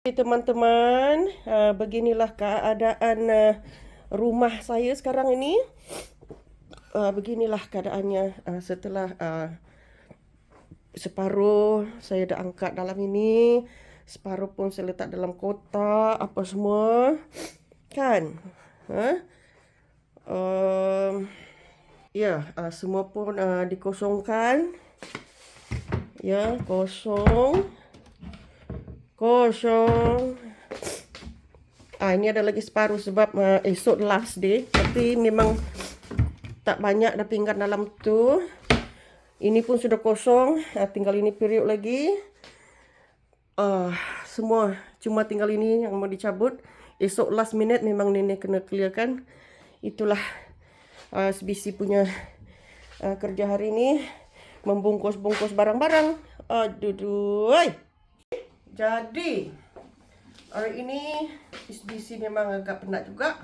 Teman-teman, beginilah keadaan rumah saya sekarang ini. Beginilah keadaannya setelah separuh saya dah angkat dalam ini, separuh pun saya letak dalam kotak, apa semua, kan? Ya, semua pun dikosongkan. Ya, kosong. Ini ada lagi separuh sebab esok last day. Tapi memang tak banyak dah pinggan dalam tu. Ini pun sudah kosong. Tinggal ini periuk lagi. Semua cuma tinggal ini yang mau dicabut. Esok last minute memang nenek kena clearkan. Itulah SBC punya kerja hari ini. Membungkus-bungkus barang-barang. Aduh. Jadi hari ini SBC memang agak penat juga.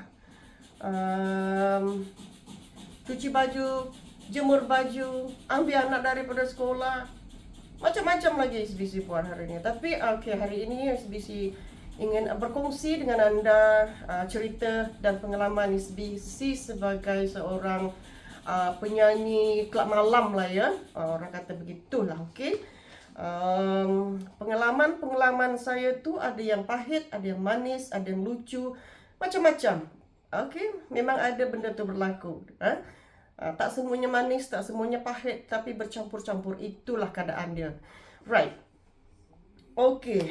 Cuci baju, jemur baju, ambil anak daripada sekolah, macam-macam lagi SBC buat hari ini. Tapi hari ini SBC ingin berkongsi dengan anda cerita dan pengalaman SBC sebagai seorang penyanyi kelab malam lah ya. Orang kata begitulah, okey. Pengalaman saya tu ada yang pahit, ada yang manis, ada yang lucu, macam-macam. Okey, memang ada benda tu berlaku. Tak semuanya manis, tak semuanya pahit, tapi bercampur-campur. Itulah keadaan dia. Right. Okey,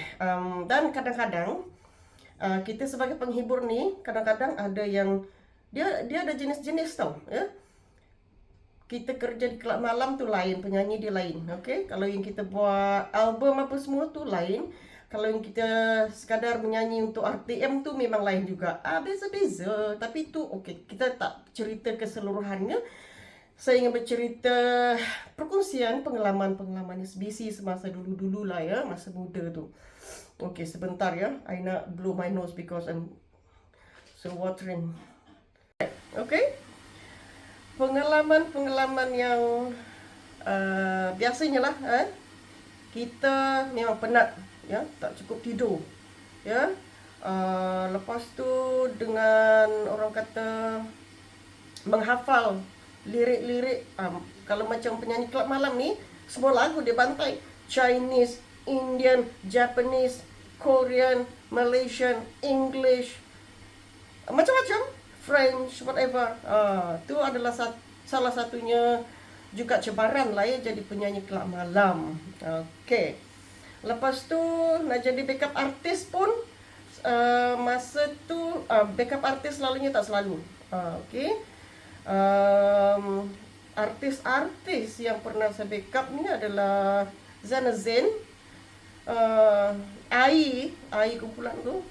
dan kadang-kadang kita sebagai penghibur ni, kadang-kadang ada yang dia ada jenis-jenis tau, ya. Kita kerja di kelab malam tu lain, penyanyi dia lain, okey? Kalau yang kita buat album apa semua tu lain. Kalau yang kita sekadar menyanyi untuk RTM tu memang lain juga. Beza-beza. Tapi tu okey, kita tak cerita keseluruhannya. Saya ingin bercerita perkongsian pengalaman-pengalaman SBC semasa dulu-dulu lah ya, masa muda tu. Okey, sebentar ya. I nak blow my nose because I'm so watering. Okey. Pengalaman-pengalaman yang biasanya lah kita memang penat ya, tak cukup tidur ya. Lepas tu dengan orang kata menghafal lirik-lirik, kalau macam penyanyi kelab malam ni semua lagu dia bantai, Chinese, Indian, Japanese, Korean, Malaysian, English, macam-macam, French, whatever. Tu adalah salah satunya juga cabaran lah ya jadi penyanyi kelab malam. Okey. Lepas tu nak jadi backup artis pun masa tu backup artis selalunya tak selalu. Okey. Artis-artis yang pernah saya backup ni adalah Zana Zain, Ai kumpulan tu.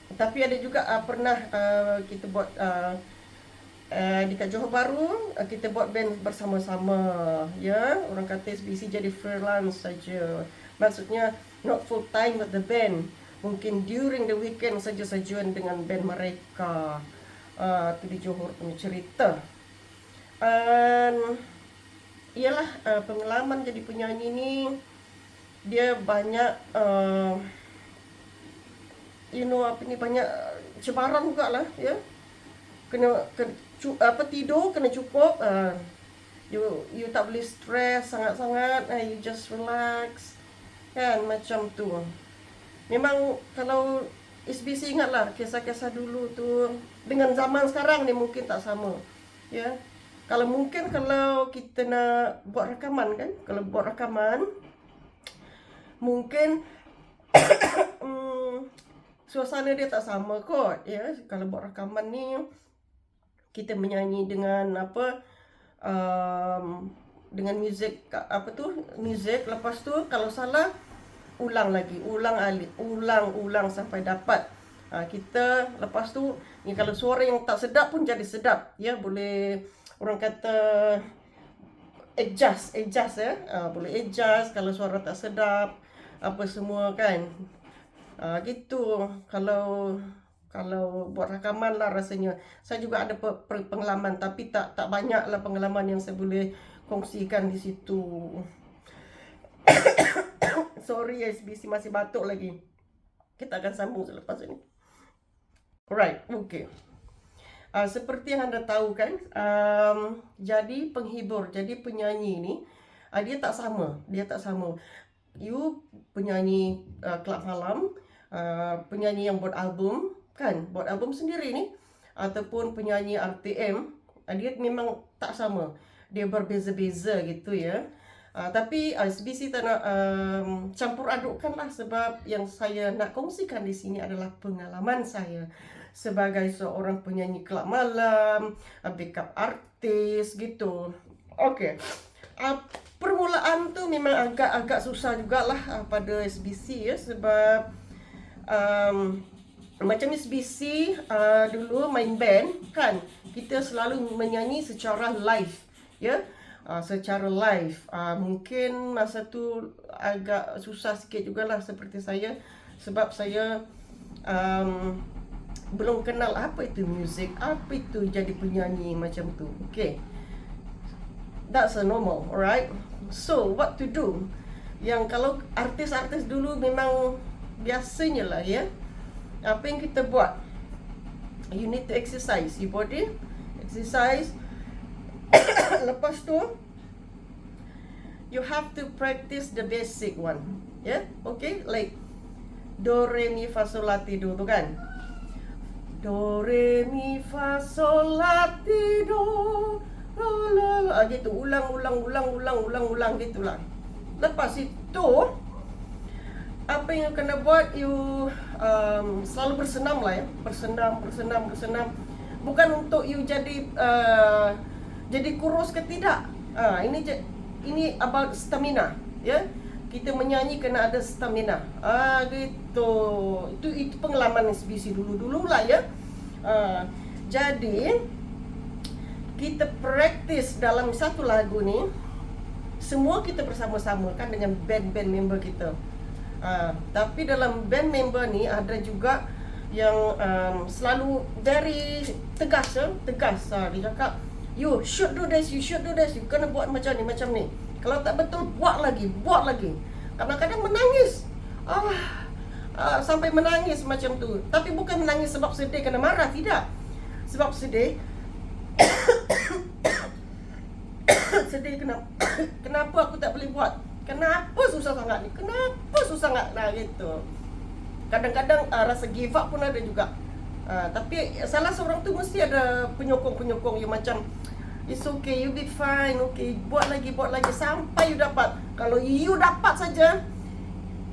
Tapi ada juga pernah kita buat dekat Johor Bahru, kita buat band bersama-sama ya. Orang kata SBC jadi freelance saja. Maksudnya not full time with the band. Mungkin during the weekend saja-saja dengan band mereka. Tu di Johor punya cerita. Ialah pengalaman jadi penyanyi ni dia banyak banyak cabaran juga lah ya. Kena tidur kena cukup. You tak boleh stress sangat-sangat. You just relax kan, macam tu. Memang kalau SBC ingatlah kisah-kisah dulu tu dengan zaman sekarang ni mungkin tak sama ya. Kalau kita nak buat rakaman kan, kalau buat rakaman mungkin suasana dia tak sama kot ya. Kalau buat rakaman ni kita menyanyi dengan dengan muzik muzik. Lepas tu kalau salah ulang lagi, ulang sampai dapat. Kita lepas tu ni kalau suara yang tak sedap pun jadi sedap ya, boleh orang kata adjust ya. Boleh adjust kalau suara tak sedap apa semua kan. Gitu. Kalau buat rakaman lah rasanya. Saya juga ada pengalaman tapi tak banyak lah pengalaman yang saya boleh kongsikan di situ. Sorry SBC masih batuk lagi. Kita akan sambung selepas ini. Alright, okay. Seperti yang Anda tahu kan, jadi penghibur, jadi penyanyi ini, dia tak sama. You penyanyi klub malam, penyanyi yang buat album, kan? Buat album sendiri ni, ataupun penyanyi RTM, dia memang tak sama. Dia berbeza-beza gitu ya. Tapi SBC tak nak campur adukkan lah, sebab yang saya nak kongsikan di sini adalah pengalaman saya sebagai seorang penyanyi kelab malam, backup artis gitu. Okey. Permulaan tu memang agak susah jugalah pada SBC ya, sebab macam SBC dulu main band kan, kita selalu menyanyi secara live ya. Secara live, mungkin masa tu agak susah sikit jugalah seperti saya, sebab saya belum kenal apa itu muzik, apa itu jadi penyanyi macam tu. Okay, that's a normal, alright. So what to do? Yang kalau artis-artis dulu memang biasanya lah ya, apa yang kita buat? You need to exercise your body, exercise. Lepas tu, you have to practice the basic one, yeah, okay, like do re mi fa sol la ti do tu kan, do re mi fa sol la ti do la la, gitu, ulang gitulah. Lepas itu, apa yang kena buat, you selalu bersenam lah ya, bersenam. Bukan untuk you jadi kurus ke tidak. Ini about stamina ya. Kita menyanyi kena ada stamina. Gitu. Itu pengalaman SBC dulu lah ya. Jadi kita praktis dalam satu lagu ni, semua kita bersama-sama kan dengan band member kita. Tapi dalam band member ni ada juga yang selalu very tegas. Dia cakap, you should do this, you kena buat macam ni. Kalau tak betul, buat lagi. Kadang-kadang menangis, sampai menangis macam tu. Tapi bukan menangis sebab sedih, kena marah, tidak. Sebab sedih, kenapa aku tak boleh buat? Kenapa susah sangat ni? Nah gitu. Kadang-kadang rasa give up pun ada juga. Tapi salah seorang tu mesti ada penyokong yang macam, it's okay, you be fine, okay, buat lagi sampai you dapat. Kalau you dapat saja,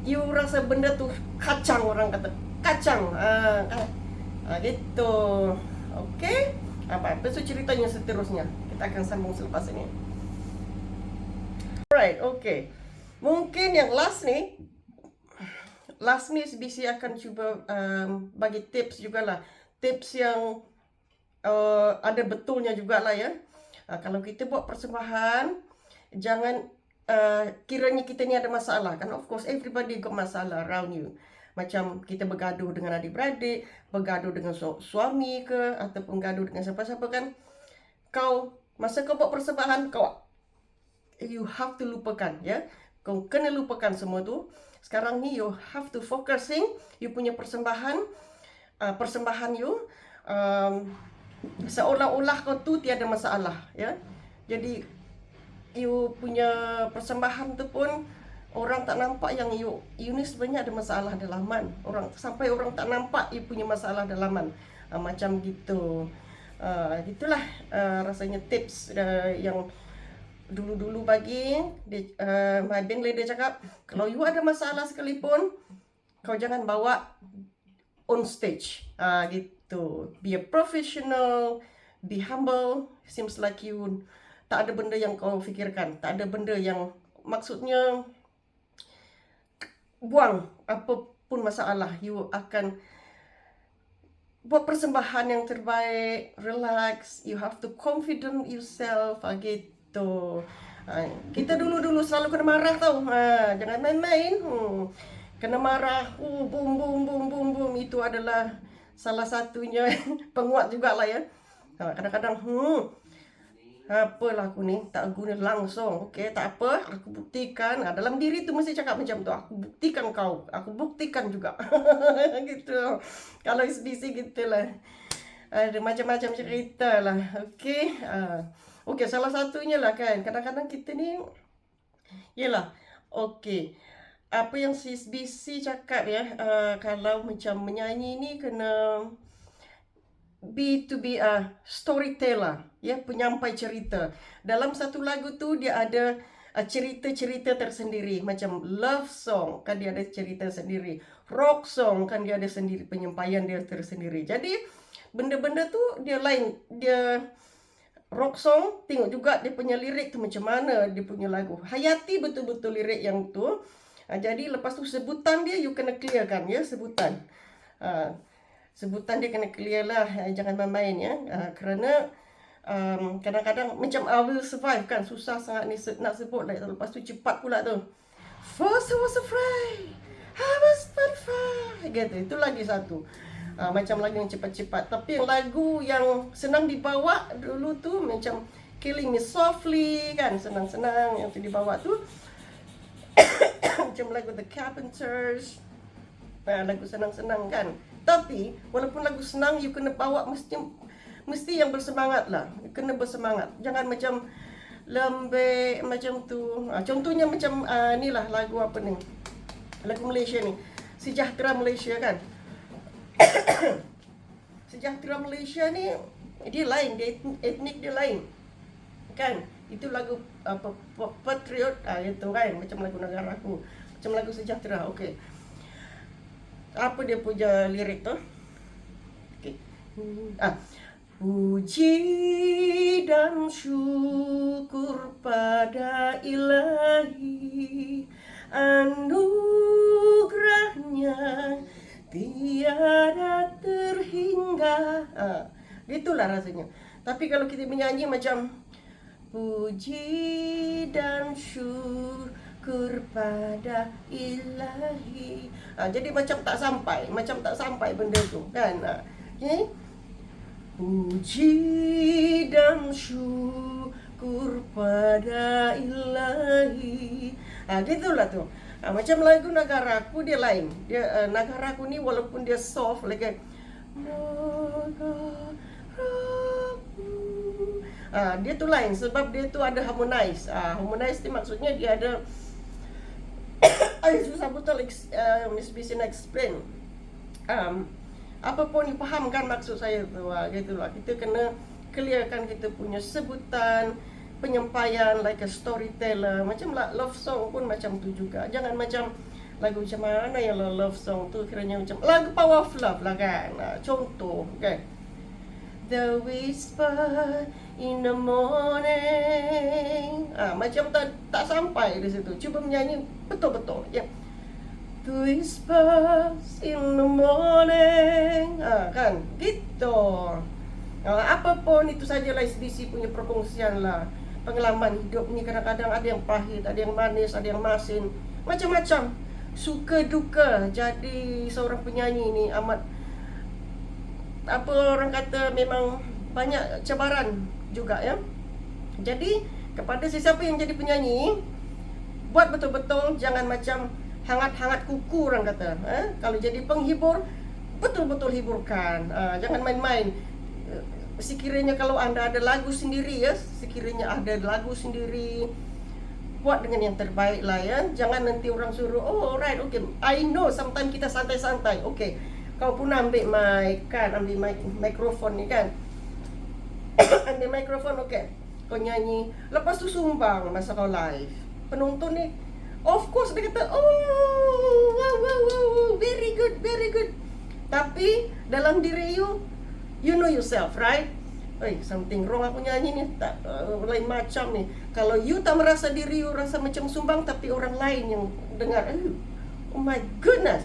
you rasa benda tu kacang, orang kata kacang. Gitu. Okay. Apa so ceritanya seterusnya kita akan sambung selepas ini. Alright, okay. Mungkin yang last ni SBC akan cuba bagi tips jugalah. Tips yang ada betulnya jugalah ya. Kalau kita buat persembahan, jangan kiranya kita ni ada masalah kan. Of course everybody got masalah around you. Macam kita bergaduh dengan adik-beradik, bergaduh dengan suami ke, ataupun gaduh dengan siapa-siapa kan. Masa kau buat persembahan, you have to lupakan ya. Kau kena lupakan semua tu. Sekarang ni you have to focusing you punya persembahan you, seolah-olah kau tu tiada masalah ya. Jadi you punya persembahan tu pun orang tak nampak yang you ni sebenarnya ada masalah dalaman. Sampai orang tak nampak you punya masalah dalaman. Macam gitu. Gitulah rasanya tips yang dulu bagi my band leader cakap, kalau you ada masalah sekalipun, kau jangan bawa on stage. Gitu. Be a professional, be humble. Seems like you tak ada benda yang kau fikirkan, tak ada benda yang maksudnya buang apapun masalah. You akan buat persembahan yang terbaik, relax, you have to confident yourself, gitu. Kita dulu selalu kena marah tau. Jangan main-main. Kena marah, boom, itu adalah salah satunya penguat jugalah ya. Kadang-kadang Apalah aku ni, tak guna langsung. Okey, tak apa, aku buktikan. Dalam diri tu mesti cakap macam tu. Aku buktikan kau. Aku buktikan juga. Gitu. Kalau SBC gitulah. Ada macam-macam cerita lah. Okey. Okey, salah satunya lah kan. Kadang-kadang kita ni, yelah. Okey. Apa yang SBC cakap ya, kalau macam menyanyi ni kena be to be a storyteller, ya, penyampai cerita. Dalam satu lagu tu dia ada cerita-cerita tersendiri. Macam love song kan dia ada cerita sendiri, rock song kan dia ada sendiri penyampaian dia tersendiri. Jadi benda-benda tu dia lain. Dia rock song, tengok juga dia punya lirik tu macam mana dia punya lagu. Hayati betul-betul lirik yang tu. Jadi lepas tu sebutan dia you kena clearkan, ya, sebutan. Sebutan dia kena clear lah, jangan main-main, ya. Kerana kadang-kadang macam I Will Survive kan, susah sangat ni nak sebut lah. Lepas tu cepat pula tu. First I was afraid, I was terrified, gitu. Itu lagi satu. Macam lagu yang cepat-cepat. Tapi yang lagu yang senang dibawa dulu tu macam Killing Me Softly kan, senang-senang yang tu dibawa tu. Macam lagu The Carpenters, lagu senang-senang kan. Tapi walaupun lagu senang, you kena bawa mesti yang bersemangat lah. You kena bersemangat. Jangan macam lembek macam tu. Contohnya macam ni lah lagu apa ni, lagu Malaysia ni, Sejahtera Malaysia kan. Sejahtera Malaysia ni dia lain, dia etnik dia lain kan. Itu lagu apa, patriot itu kan, macam lagu Negaraku, macam lagu Sejahtera. Okey, apa dia punya lirik tu? Okey. Puji dan syukur pada Ilahi, anugerahnya tiada terhingga. Gitulah rasanya. Tapi kalau kita menyanyi macam puji dan syukur pada Ilahi, jadi macam tak sampai benda tu kan. Okay? Puji dan syukur pada Ilahi, gitulah tu. Macam lagu Negaraku dia lain. Dia Negaraku ni walaupun dia soft lagi, dia tu lain sebab dia tu ada harmonize. Harmonize ni maksudnya dia ada susah betul Miss Bisin explain. Apa pun dipahamkan maksud saya tu, gitulah. Kita kena clearkan kita punya sebutan, penyampaian like a storyteller. Macam love song pun macam tu juga. Jangan macam lagu macam mana yang love song tu kiranya macam lagu Power of Love lah kan. Contoh kan, The Whisper in the Morning, macam tak sampai di situ. Cuba menyanyi betul-betul, ya. The whispers in the morning, kan, gitu. Apapun itu sajalah SBC punya perkongsian lah. Pengalaman hidup ni kadang-kadang ada yang pahit, ada yang manis, ada yang masin, macam-macam. Suka duka jadi seorang penyanyi ni amat, apa orang kata, memang banyak cabaran juga, ya. Jadi kepada sesiapa yang jadi penyanyi, buat betul-betul, jangan macam hangat-hangat kuku orang kata. Kalau jadi penghibur, betul-betul hiburkan. Jangan main-main. Sekiranya kalau anda ada lagu sendiri, ya, sekiranya ada lagu sendiri, buat dengan yang terbaik lah, ya. Jangan nanti orang suruh, oh alright, okay, I know sometimes kita santai-santai. Okay, kau pun ambil mic kan, ambil mikrofon ni kan. Ambil mikrofon, okay, kau nyanyi, lepas tu sumbang masa kau live. Penonton ni of course dia kata, oh wow, very good. Tapi dalam diri you know yourself, right? Something wrong aku nyanyi ni, tak lain macam ni. Kalau you tak merasa diri you rasa macam sumbang, tapi orang lain yang dengar, oh my goodness,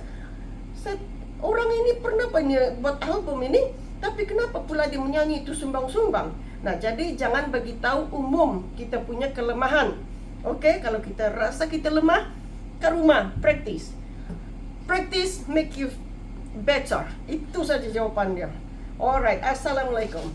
orang ini pernah buat album ini, tapi kenapa pula dia menyanyi itu sumbang-sumbang? Nah, jadi jangan bagi tahu umum kita punya kelemahan. Okay, kalau kita rasa kita lemah, kat rumah practice make you better. Itu saja jawapan dia. Alright, assalamualaikum.